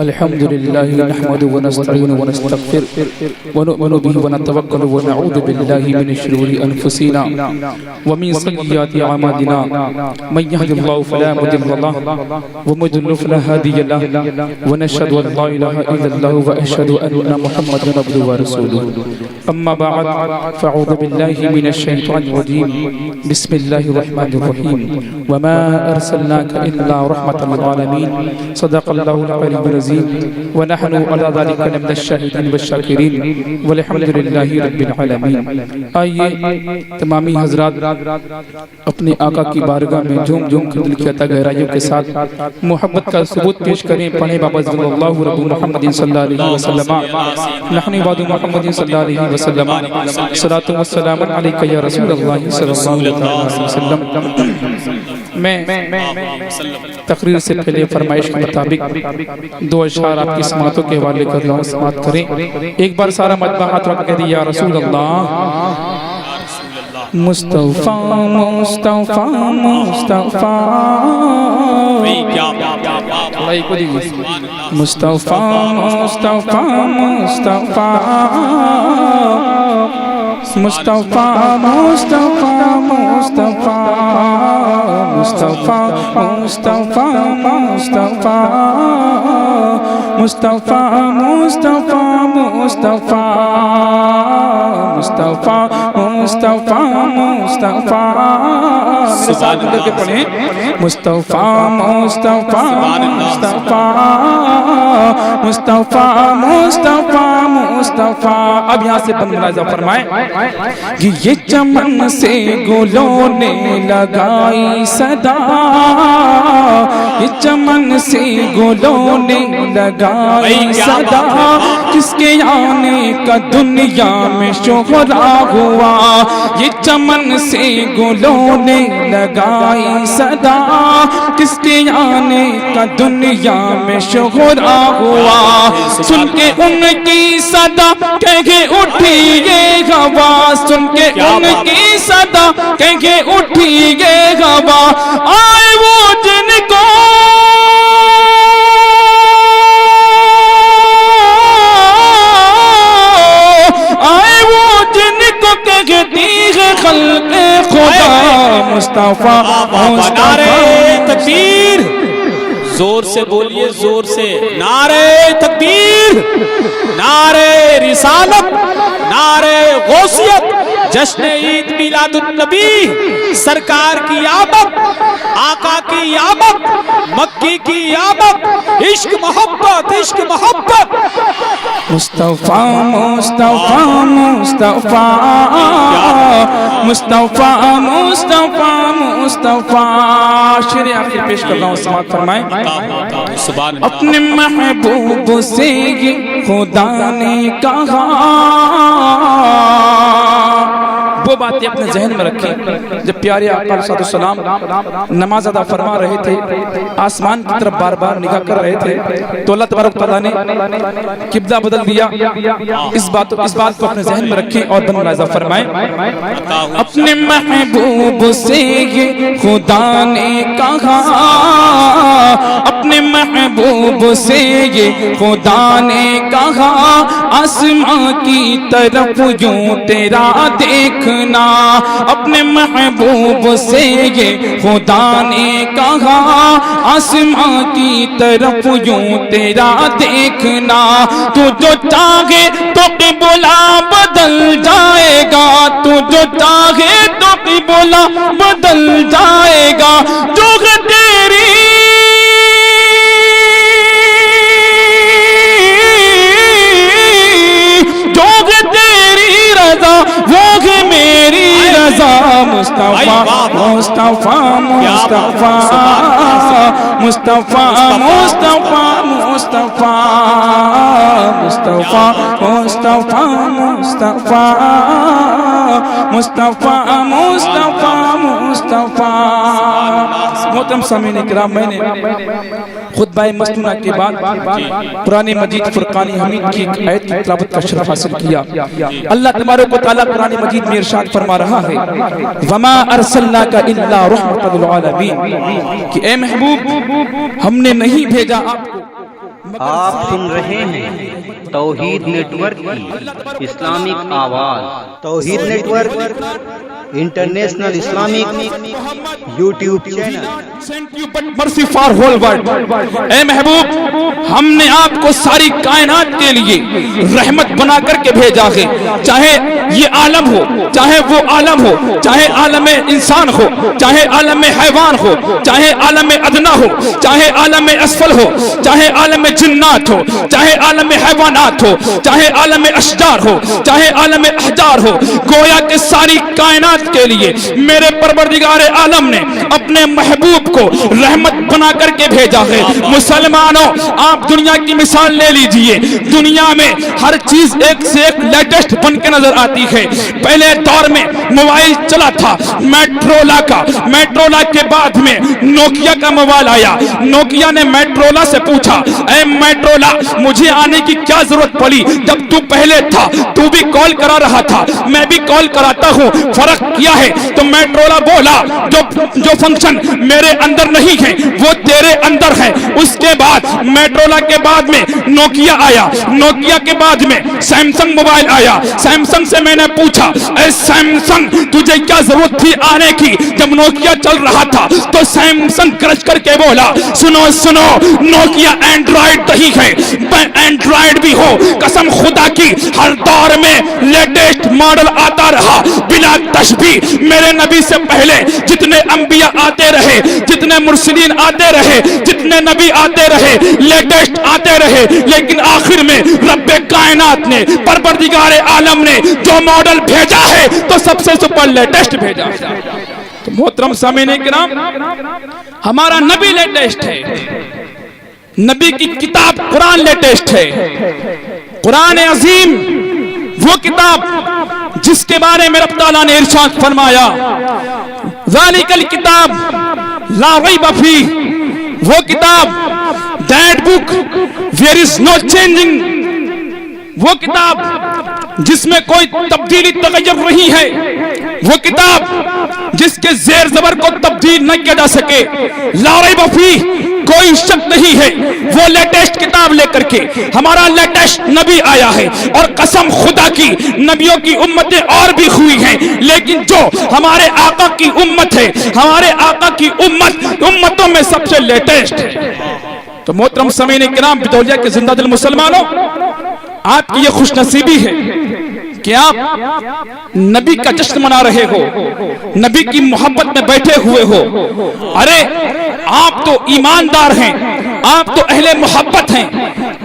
الحمد لله نحمده ونستعينه ونستغفره ونؤمن به ونتوكل ونعوذ بالله من شرور أنفسنا ومن سيئات أعمالنا من يهد الله فلا مضل له ومن يضلل فلا هادي له ونشهد أن لا إله إلا الله وأشهد أن محمدا عبده ورسوله أما بعد فأعوذ بالله من الشيطان الرجيم بسم الله الرحمن الرحيم وما أرسلناك إلا رحمة للعالمين صدق الله العلي العظيم ونحن على ذلك من الشاهدين والشاكرين والحمد لله رب العالمين. آئیے تمامی حضرات اپنے آقا کی بارگاہ میں جھوم جھوم کر دل کی عطا گہرائیوں کے ساتھ محبت کا ثبوت پیش کریں. پڑھیں بابا صلی اللہ رب محمد صلی اللہ علیہ وسلم نحن عباد محمد صلی اللہ علیہ وسلم صلاۃ و سلام علیک یا رسول اللہ صلی اللہ علیہ وسلم. میں تقریر سے پہلے فرمائش کے مطابق دو اشعار آپ کی سماعتوں کے حوالے کر رہا ہوں, سماعت کریں. ایک بار سارا مجمع ہاتھ رکھ کے یا رسول اللہ مصطفیٰ مصطفیٰ مصطفیٰ مصطفیٰ مصطفیٰ مصطفیٰ مصطفیٰ مصطفیٰ مصطفیٰ مصطفیٰ مصطفیٰ مصطفیٰ مصطفیٰ مصطفیٰ مصطفیٰ مصطفیٰ مصطفیٰ مصطفیٰ میرے ساتھ مل کے پڑھیں مصطفیٰ مصطفیٰ مصطفیٰ مصطفیٰ مصطفیٰ مصطفیٰ. اب یہاں سے بند ملاحظہ فرمائیں کہ یہ چمن سے گلوں نے لگائی صدا, یہ چمن سے گلوں نے لگائی صدا, کس کے آنے کا دنیا میں شہرا ہوا. یہ چمن سے گلوں نے لگائی صدا, کس کے آنے کا دنیا میں شہرا ہوا. سن کے ان کی صدا کہے اٹھی یہ ہوا, سن کے ان کی صدا کہے اٹھی یہ ہوا. آئے وہ جن کو خلق خدا مصطفیٰ نعرہ تکبیر, زور سے بولیے زور سے, نعرہ تکبیر, نعرہ رسالت, نعرہ غوثیت, جشن عید میلاد النبی, سرکار کی آمد, آقا کی آمد, مکی کی آمد, عشق محبت عشق محبت. مصطفیٰ مصطفیٰ مصطفیٰ مصطفیٰ مصطفیٰ مصطفیٰ. شعر آخر پیش کر رہا ہوں, سماعت فرمائیں. اپنے محبوب سے یہ خدا نے کہا, وہ باتیں اپنے ذہن میں رکھیں. جب پیارے آقا علیہ السلام نماز ادا فرما رہے تھے, آسمان کی طرف بار بار نگاہ کر رہے تھے, تو اللہ تبارک تعالیٰ نے قبلہ بدل دیا. اس بات کو اپنے ذہن میں رکھیں اور بن ملاحظہ فرمائیں. اپنے محبوب سے یہ خدا نے کہا, اپنے محبوب سے یہ خدا نے کہا, آسمان کی طرف یوں تیرا دیکھنا. اپنے محبوب سے یہ خدا نے کہا, آسمان کی طرف یوں تیرا دیکھنا. تو جو چاہے تو قبلہ بدل جائے گا, تو جو چاہے تو قبلہ بدل جائے گا. جو تیری وہ ہے میری رضا. مصطفیٰ مصطفیٰ مصطفیٰ مصطفیٰ مصطفیٰ مصطفیٰ مصطفیٰ مصطفیٰ مصطفیٰ مصطفیٰ مصطفیٰ. محترم سامعین کرام, میں نے خطبہ مسنونہ کے بعد قرآن مجید فرقان حمید کی ایک آیت کی تلاوت کا شرف حاصل کیا. اللہ تبارک و تعالیٰ قرآن مجید میں ارشاد فرما رہا ہے وَمَا أَرْسَلْنَاكَ إِلَّا رَحْمَةً لِلْعَالَمِينَ, کہ اے محبوب ہم نے نہیں بھیجا آپ کو آپ سن رہے ہیں توحید نیٹورک کی اسلامک آواز. Tauheed network international Islamic YouTube channel. اے محبوب، ہم نے آپ کو ساری کائنات کے لیے رحمت بنا کر کے بھیجا ہے. چاہے یہ عالم ہو، چاہے وہ عالم ہو، چاہے عالم انسان ہو، چاہے عالم حیوان ہو، چاہے عالم ادنا ہو، چاہے عالم اسفل ہو، چاہے عالم جنات ہو، چاہے عالم حیوانات ہو، چاہے عالم اشجار ہو، چاہے عالم احجار ہو. گویا کہ ساری کائنات کے لیے میرے پروردگار عالم نے اپنے محبوب کو رحمت بنا کر کے بھیجا ہے. مسلمانوں، آپ دنیا کی مثال لے لیجئے. دنیا میں ہر چیز ایک سے ایک لیٹسٹ بن کے نظر آتی ہے. پہلے دور میں موبائل چلا تھا میٹرولا کا. میٹرولا کے بعد میں نوکیا کا موبائل آیا. نوکیا نے میٹرولا سے پوچھا، اے میٹرولا، مجھے آنے کی کیا ضرورت پڑی؟ جب تو پہلے تھا تو بھی کال کرا رہا تھا، میں بھی کال کراتا ہوں، فرق کیا ہے؟ تو میٹرولا بولا، جو فنکشن میرے اندر نہیں ہے وہ تیرے اندر ہے. اس کے بعد میٹرولا کے بعد میں نوکیا آیا. نوکیا کے بعد میں سیمسنگ موبائل آیا. سیمسنگ سے میں نے پوچھا، اے سیمسنگ، تجھے کیا ضرورت تھی آنے کی جب نوکیا چل رہا تھا؟ تو سیمسنگ گرج کر کے بولا، سنو سنو، نوکیا اینڈرائیڈ نہیں ہے، اینڈرائیڈ بھی ہو، قسم خدا کی ہر دور میں لیٹسٹ ماڈل آتا رہا بلا تشبیہ. میرے نبی سے پہلے جتنے انبیاء آتے رہے، جتنے مرسلین آتے رہے، جتنے نبی آتے رہے، لیٹسٹ آتے رہے، لیکن آخر میں رب کائنات نے، پروردگار عالم نے جو ماڈل بھیجا ہے تو سب سے سپر لیٹسٹ بھیجا ہے. تو محترم سامعین کرام، ہمارا نبی لیٹسٹ ہے. نبی کی کتاب قرآن لیٹسٹ ہے. قرآن عظیم وہ کتاب جس کے بارے میں رب تعالیٰ نے ارشاد فرمایا، ذالک الکتاب لا ریب فیہ، وہ کتاب، that book where is no changing, وہ کتاب جس میں کوئی تبدیلی تغیر نہیں ہے، وہ کتاب جس کے زیر زبر کو تبدیل نہ کیا جا سکے. لا ریب فیہ، کوئی شک نہیں ہے. وہ لیٹسٹ کتاب لے کر کے ہمارا لیٹسٹ نبی آیا ہے. اور قسم خدا کی، نبیوں کی امتیں اور بھی ہوئی ہیں، لیکن جو ہمارے آقا کی امت ہے، ہمارے آقا کی امتوں میں سب سے لیٹسٹ ہے. تو محترم سامعین کرام، بدولیہ کے زندہ دل مسلمانوں، آپ کی یہ خوش نصیبی ہے کہ آپ نبی کا جشن منا رہے ہو، نبی کی محبت میں بیٹھے ہوئے ہو. ارے آپ تو ایماندار ہیں، آپ تو اہل محبت ہیں،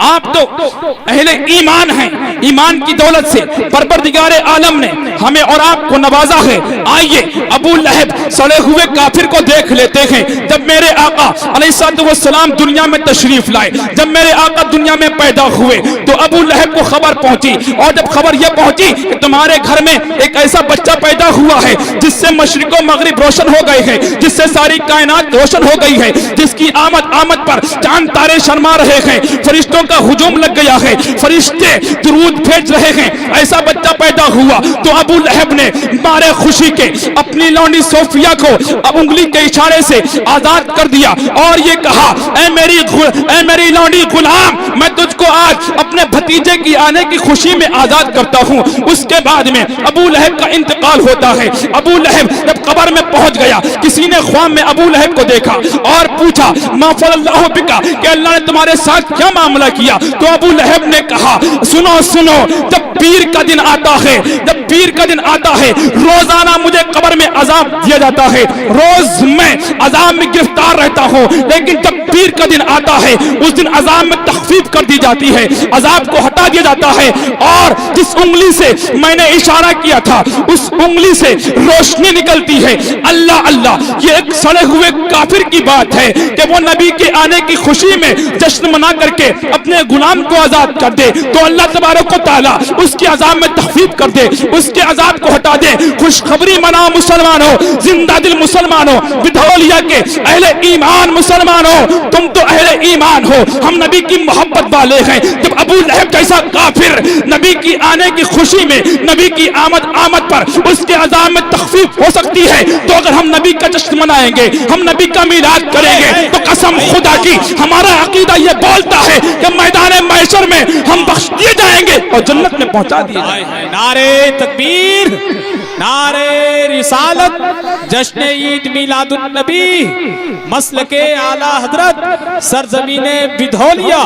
آپ تو اہل ایمان ہیں. ایمان کی دولت سے پروردگار عالم نے ہمیں اور آپ کو نوازا ہے. آئیے ابو لہب سڑے ہوئے کافر کو دیکھ لیتے ہیں. جب میرے آقا علیہ السلام دنیا میں تشریف لائے، جب میرے آقا دنیا میں پیدا ہوئے، تو ابو لہب کو خبر پہنچی. اور جب خبر یہ پہنچی کہ تمہارے گھر میں ایک ایسا بچہ پیدا ہوا ہے جس سے مشرق و مغرب روشن ہو گئے ہیں، جس سے ساری کائنات روشن ہو گئی ہے، جس کی آمد پر چاند تارے شرما رہے ہیں، فرشتوں کا ہجوم لگ گیا ہے، فرشتے درود بھیج رہے ہیں، ایسا بچہ پیدا ہوا. تو ابو لہب نے مارے خوشی کے اپنی لونڈی صوفیہ کو انگلی کے اشارے سے آزاد کر دیا اور یہ کہا، اے میری لونڈی غلام، میں تجھ کو آج اپنے بھتیجے کی آنے کی خوشی میں آزاد کرتا ہوں. اس کے بعد میں ابو لہب کا انتقال ہوتا ہے. ابو لہب جب قبر میں پہنچ گیا، کسی نے خواب میں ابو لہب کو دیکھا اور پوچھا، ما فعل اللہ بکا، کہ اللہ نے تمہارے ساتھ کیا معاملہ کیا؟ تو ابو لہب نے کہا، سنو سنو، جب پیر کا دن آتا ہے، جب پیر کا دن آتا ہے، روزانہ مجھے قبر میں عذاب دیا جاتا ہے، روز میں عذاب میں گرفتار رہتا ہوں، لیکن جب پیر کا دن آتا ہے اس دن عذاب میں تخفیف کر دی جاتی ہے، عذاب کو ہٹا دیا جاتا ہے. اور جس انگلی سے میں نے اشارہ کیا تھا اس انگلی سے روشنی نکلتی ہے. اللہ اللہ، یہ ایک سڑے ہوئے کافر کی بات ہے کہ وہ نبی کے آنے کی خوشی میں جشن منا کر کے اپنے غلام کو آزاد کر دے تو اللہ تبارک و تعالیٰ اس کے عذاب میں تخفیف کر دے، اس کے عذاب کو ہٹا دے. خوشخبری مناؤ مسلمانوں، زندہ دل مسلمانوں، بدھولیا کے اہل ایمان مسلمانوں، تم تو اہل ایمان ہو، ہم نبی کی محبت والے ہیں. جب ابو لہب جیسا کافر نبی کی آنے کی خوشی میں، نبی کی آمد پر اس کے عذاب میں تخفیف ہو سکتی ہے، تو اگر ہم نبی کا جشن منائیں گے، ہم نبی کا میلاد کریں گے، تو قسم خدا کی ہمارا عقیدہ یہ بولتا ہے کہ میدان محشر میں ہم بخش دیے جائیں گے اور جنت میں پہنچا دیے جائیں گے۔ نعرے تکبیر، نعرے رسالت، جشن عید میلاد النبی، مسلک اعلی حضرت، سرزمین بدھولیا،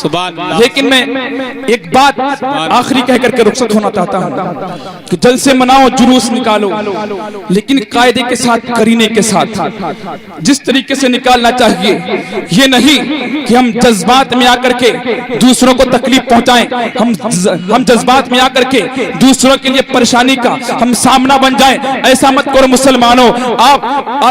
سبحان اللہ۔ لیکن میں ایک بات آخری کہہ کر کے رخصت ہونا چاہتا ہوں کہ جلسے مناؤ، جلوس نکالو، لیکن قاعدے کے ساتھ، قرینے کے ساتھ، جس طریقے سے نکالنا چاہیے یہ نہیں کہ ہم جذبات میں آ کر کے دوسروں کو تکلیف پہنچائیں، ہم جذبات میں آ کر کے دوسروں کے لیے پریشانی کا ہم سامنا بن جائیں۔ ایسا مت کرو مسلمانوں، آپ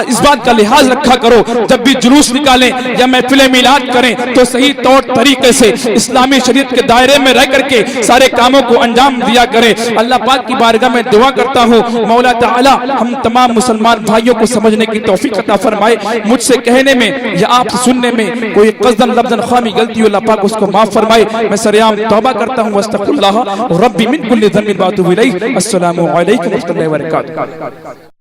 اس بات کا لحاظ رکھا کرو، جب بھی جلوس نکالیں یا محفل میلاد کریں تو صحیح طور طریقے سے اسلامی شریعت کے دائرے میں رہ کر کے سارے کاموں کو انجام دیا کریں۔ اللہ پاک کی بارگاہ میں دعا کرتا ہوں مولا تعالی ہم تمام مسلمان بھائیوں کو سمجھنے کی توفیق عطا فرمائے، مجھ سے کہنے میں یا آپ سے سننے میں کوئی قصداً لفظاً خامی غلطی ہو اللہ پاک اس کو معاف فرمائے۔ میں سریعام توبہ کرتا ہوں، واستغفر اللہ ربی من کل ذنب واتوب الیہ۔ السلام علیکم ورحمۃ اللہ وبرکاتہ۔